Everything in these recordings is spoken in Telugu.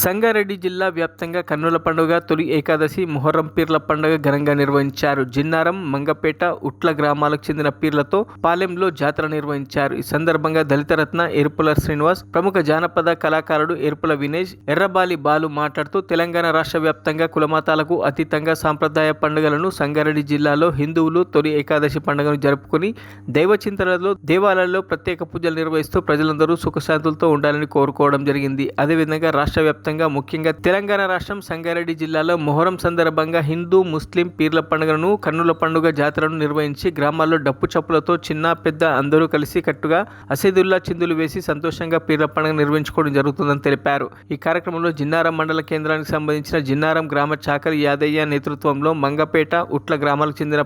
సంగారెడ్డి జిల్లా వ్యాప్తంగా కన్నుల పండుగ, తొలి ఏకాదశి, మొహర్రం పీర్ల పండుగ ఘనంగా నిర్వహించారు. జిన్నారం, మంగపేట, ఉట్ల గ్రామాలకు చెందిన పీర్లతో పాలెంలో జాతర నిర్వహించారు. ఈ సందర్భంగా దళితరత్న ఎరుపుల శ్రీనివాస్, ప్రముఖ జానపద కళాకారుడు ఎరుపుల వినేష్, ఎర్రబాలి బాలు మాట్లాడుతూ తెలంగాణ రాష్ట్ర వ్యాప్తంగా కులమతాలకు అతీతంగా సాంప్రదాయ పండుగలను సంగారెడ్డి జిల్లాలో హిందువులు తొలి ఏకాదశి పండుగను జరుపుకుని దైవ చింతనలో దేవాలయాల్లో ప్రత్యేక పూజలు నిర్వహిస్తూ ప్రజలందరూ సుఖశాంతులతో ఉండాలని కోరుకోవడం జరిగింది. అదేవిధంగా రాష్ట్ర వ్యాప్తంగా ముఖ్యంగా తెలంగాణ రాష్ట్రం సంగారెడ్డి జిల్లాలో మొహరం సందర్భంగా హిందూ, ముస్లిం పీర్ల పండుగను, కన్నుల పండుగ జాతరను నిర్వహించి గ్రామాల్లో డప్పు చప్పులతో చిన్న పెద్ద అందరూ కలిసి కట్టుగా అసీదుల్లా చిందులు వేసి సంతోషంగా పీర్ల పండుగ నిర్వహించుకోవడం జరుగుతుందని తెలిపారు. ఈ కార్యక్రమంలో జిన్నారం మండల కేంద్రానికి సంబంధించిన జిన్నారం గ్రామ చాకరి యాదయ్య నేతృత్వంలో మంగపేట, ఉట్ల గ్రామాలకు చెందిన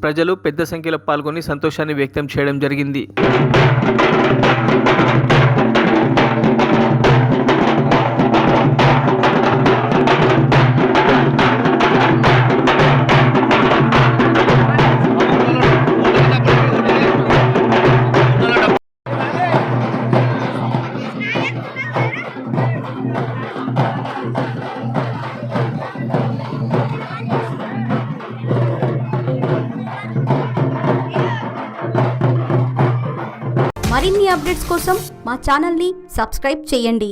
ప్రజలు పెద్ద సంఖ్యలో పాల్గొని సంతోషాన్ని వ్యక్తం చేయడం జరిగింది. మరిన్ని అప్డేట్స్ కోసం మా ఛానల్ని సబ్స్క్రైబ్ చేయండి.